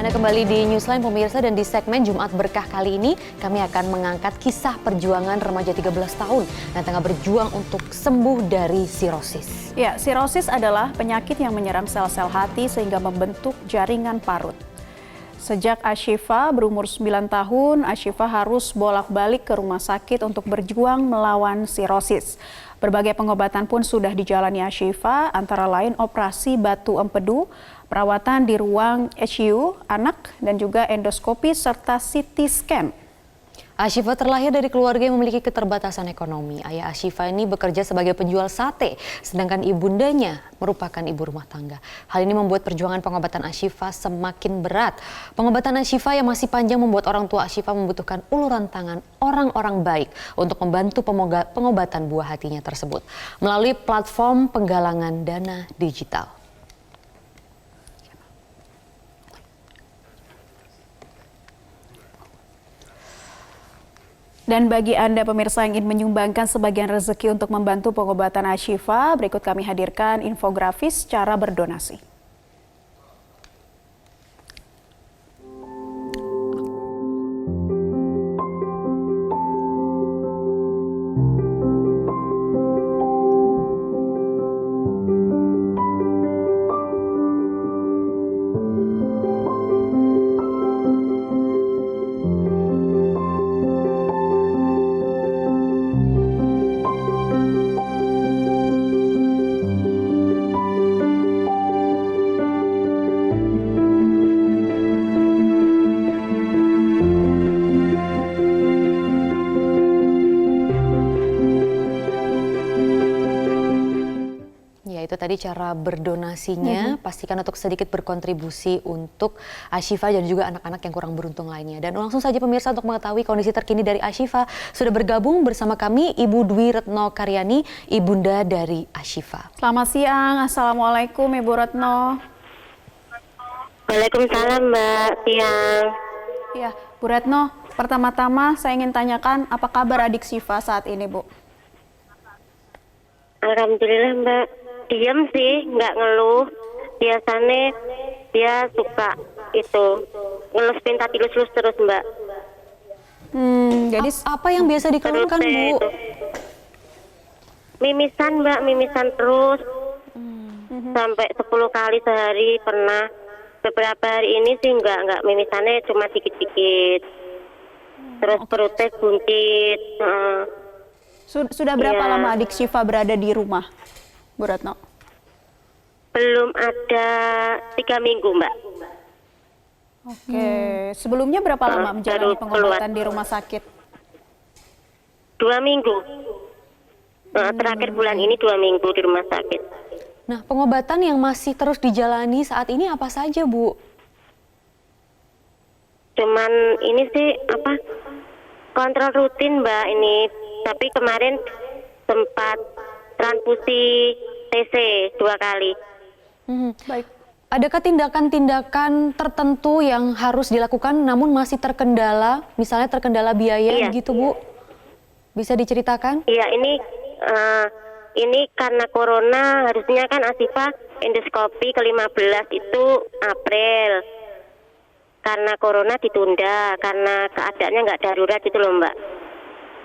Anda kembali di Newsline pemirsa, dan di segmen Jumat Berkah kali ini kami akan mengangkat kisah perjuangan remaja 13 tahun yang tengah berjuang untuk sembuh dari sirosis. Ya, sirosis adalah penyakit yang menyerang sel-sel hati sehingga membentuk jaringan parut. Sejak Ashifa berumur 9 tahun, Ashifa harus bolak-balik ke rumah sakit untuk berjuang melawan sirosis. Berbagai pengobatan pun sudah dijalani Ashifa, antara lain operasi batu empedu, perawatan di ruang ICU anak, dan juga endoskopi serta CT scan. Ashifa terlahir dari keluarga yang memiliki keterbatasan ekonomi. Ayah Ashifa ini bekerja sebagai penjual sate, sedangkan ibundanya merupakan ibu rumah tangga. Hal ini membuat perjuangan pengobatan Ashifa semakin berat. Pengobatan Ashifa yang masih panjang membuat orang tua Ashifa membutuhkan uluran tangan orang-orang baik untuk membantu pengobatan buah hatinya tersebut melalui platform penggalangan dana digital. Dan bagi Anda pemirsa yang ingin menyumbangkan sebagian rezeki untuk membantu pengobatan Ashifa, berikut kami hadirkan infografis cara berdonasi. Itu tadi cara berdonasinya. Pastikan untuk sedikit berkontribusi untuk Ashifa dan juga anak-anak yang kurang beruntung lainnya. Dan langsung saja pemirsa, untuk mengetahui kondisi terkini dari Ashifa, sudah bergabung bersama kami Ibu Dwi Retno Karyani, ibunda dari Ashifa. Selamat siang, Assalamualaikum Ibu Retno. Waalaikumsalam Mbak, siang. Ya, Bu Retno, pertama-tama saya ingin tanyakan apa kabar adik Shiva saat ini, Bu? Alhamdulillah Mbak, diam sih, nggak ngeluh. Biasanya dia suka ngelus minta dilus-lus terus Mbak. Jadi apa yang biasa dikeluhkan, Bu? Mimisan Mbak, mimisan terus. Sampai 10 kali sehari pernah. Beberapa hari ini sih nggak mimisannya cuma dikit-dikit. Terus perutnya buncit. Sudah berapa lama adik Shiva berada di rumah, Bu Retno? Belum ada 3 minggu Mbak. Oke, sebelumnya berapa lama menjalani pengobatan di rumah sakit? 2 minggu. Terakhir bulan ini 2 minggu di rumah sakit. Nah, pengobatan yang masih terus dijalani saat ini apa saja, Bu? Cuman ini sih kontrol rutin Mbak ini. Tapi kemarin sempat transfusi TC 2 kali. Baik. Adakah tindakan-tindakan tertentu yang harus dilakukan namun masih terkendala, misalnya terkendala biaya gitu, Bu? Bisa diceritakan? Iya, ini karena corona, harusnya kan Ashifa endoskopi ke-15 itu April. Karena corona ditunda, karena keadaannya nggak darurat itu loh Mbak.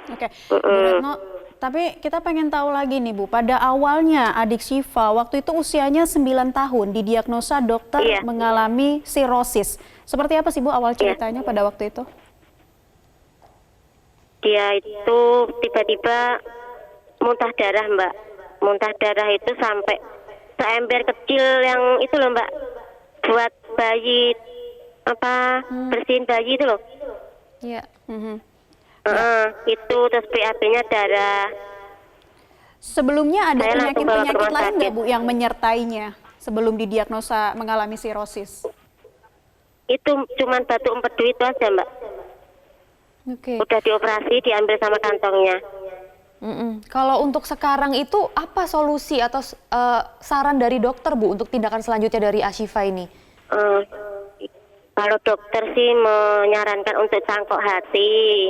Oke, Bu Retno, tapi kita pengen tahu lagi nih Bu, pada awalnya adik Shiva waktu itu usianya 9 tahun didiagnosa dokter mengalami sirosis. Seperti apa sih Bu awal ceritanya pada waktu itu? Dia itu tiba-tiba muntah darah Mbak. Muntah darah itu sampai seember kecil yang itu loh Mbak. Buat bayi, bersihin bayi itu loh. Iya. Itu terus BAB-nya darah. Sebelumnya ada Saya penyakit-penyakit lain nggak Bu yang menyertainya sebelum didiagnosa mengalami sirosis? Itu cuman batu empedu itu aja Mbak. Oke. Udah dioperasi, diambil sama kantongnya. Kalau untuk sekarang itu apa solusi atau saran dari dokter, Bu, untuk tindakan selanjutnya dari Ashifa ini? Kalau dokter sih menyarankan untuk cangkok hati.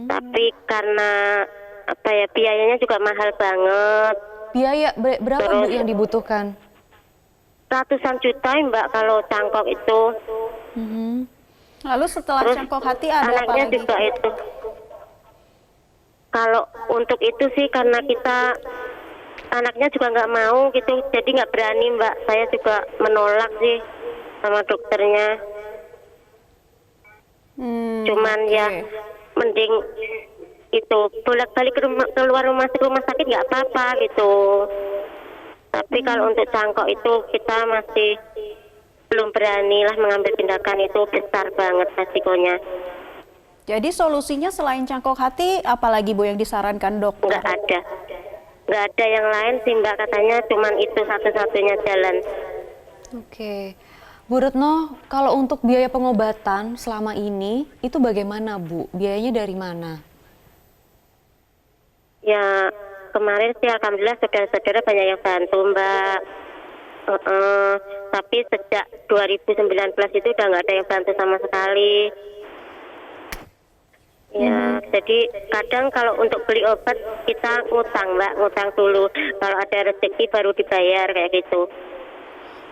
Tapi karena biayanya juga mahal banget. Biaya berapa Bu yang dibutuhkan? ratusan juta Mbak kalau cangkok itu. Lalu setelah Terus cangkok hati ada apa anaknya lagi? juga itu. Kalau untuk itu sih karena kita anaknya juga nggak mau gitu, jadi nggak berani Mbak. Saya juga menolak sih sama dokternya. Cuman ya mending itu bolak-balik keluar rumah sakit nggak apa-apa gitu. Tapi kalau untuk cangkok itu kita masih belum berani lah mengambil tindakan, itu besar banget resikonya. Jadi solusinya selain cangkok hati, apalagi Bu yang disarankan dokter? Nggak ada yang lain sih Mbak, katanya cuman itu satu-satunya jalan. Oke. Bu Retno, kalau untuk biaya pengobatan selama ini, itu bagaimana Bu? Biayanya dari mana? Ya kemarin sih alhamdulillah saudara-saudara banyak yang bantu Mbak. Tapi sejak 2019 itu udah nggak ada yang bantu sama sekali. Ya, jadi kadang kalau untuk beli obat kita ngutang Mbak, ngutang dulu. Kalau ada rezeki baru dibayar kayak gitu.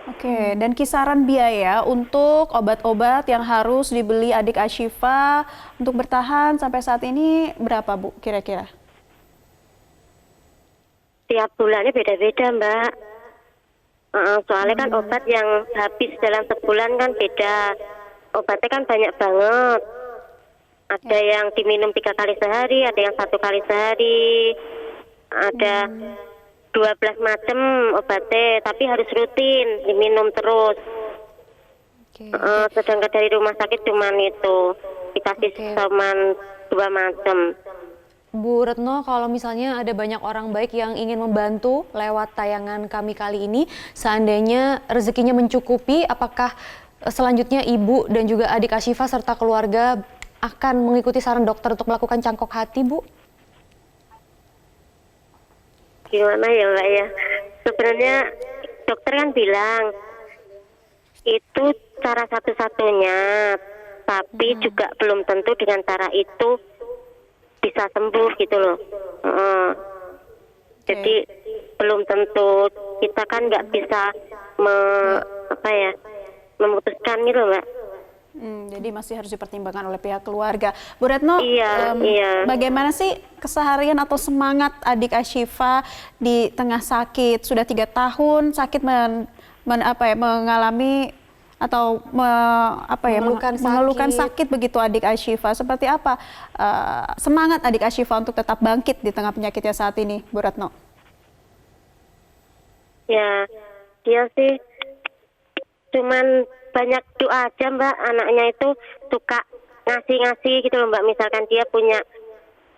Oke, dan kisaran biaya untuk obat-obat yang harus dibeli adik Ashifa untuk bertahan sampai saat ini berapa Bu kira-kira? Tiap bulannya beda-beda Mbak. Soalnya kan obat yang habis dalam sebulan kan beda. Obatnya kan banyak banget. Ada yang diminum 3 kali sehari, ada yang 1 kali sehari. Ada 12 macam obatnya, tapi harus rutin diminum terus. Sedangkan dari rumah sakit cuman itu dikasih cuman 2 macam. Bu Retno, kalau misalnya ada banyak orang baik yang ingin membantu lewat tayangan kami kali ini, seandainya rezekinya mencukupi, apakah selanjutnya Ibu dan juga adik Ashifa serta keluarga akan mengikuti saran dokter untuk melakukan cangkok hati, Bu? Gimana ya Mbak ya? Sebenarnya dokter kan bilang itu cara satu-satunya, tapi juga belum tentu dengan cara itu bisa sembuh gitu loh. Jadi belum tentu, kita kan nggak bisa memutuskan gitu Mbak. Jadi masih harus dipertimbangkan oleh pihak keluarga. Bu Retno, Iya. bagaimana sih keseharian atau semangat adik Ashifa di tengah sakit? Sudah 3 tahun sakit mengalami atau mengeluhkan sakit begitu adik Ashifa. Seperti apa semangat adik Ashifa untuk tetap bangkit di tengah penyakitnya saat ini, Bu Retno? Ya, dia sih cuman banyak doa aja Mbak. Anaknya itu suka ngasih-ngasih gitu loh Mbak. Misalkan dia punya,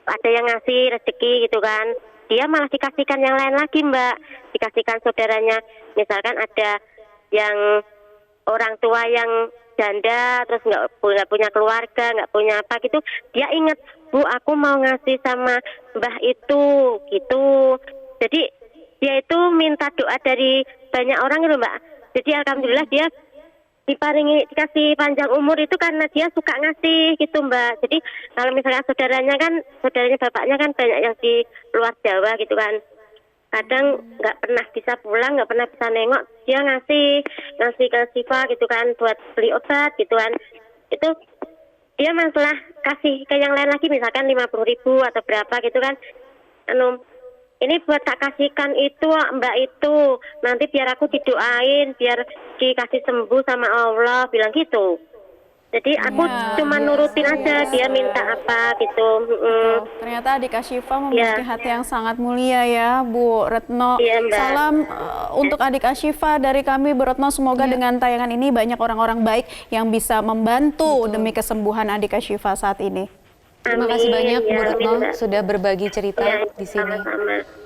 ada yang ngasih rezeki gitu kan, dia malah dikasihkan yang lain lagi Mbak. Dikasihkan saudaranya. Misalkan ada yang orang tua yang janda, terus nggak punya keluarga, nggak punya apa gitu, dia ingat, Bu aku mau ngasih sama Mbah itu gitu. Jadi dia itu minta doa dari banyak orang gitu Mbak. Jadi alhamdulillah dia dikasih panjang umur itu karena dia suka ngasih gitu Mbak. Jadi kalau misalnya saudaranya bapaknya kan banyak yang di luar Jawa gitu kan, kadang nggak pernah bisa pulang, nggak pernah bisa nengok, dia ngasih ke Siva gitu kan buat beli obat gitu kan. Itu dia masalah kasih ke yang lain lagi, misalkan 50.000 atau berapa gitu kan, ini buat tak kasihkan itu Mbak itu, nanti biar aku didoain, biar dikasih sembuh sama Allah, bilang gitu. Jadi aku cuma nurutin aja dia minta apa gitu. Ternyata adik Ashifa memiliki hati yang sangat mulia ya, Bu Retno. Salam untuk adik Ashifa dari kami, Bu Retno. Semoga dengan tayangan ini banyak orang-orang baik yang bisa membantu demi kesembuhan adik Ashifa saat ini. Terima kasih banyak Bu Retno sudah berbagi cerita di sini. Sama-sama.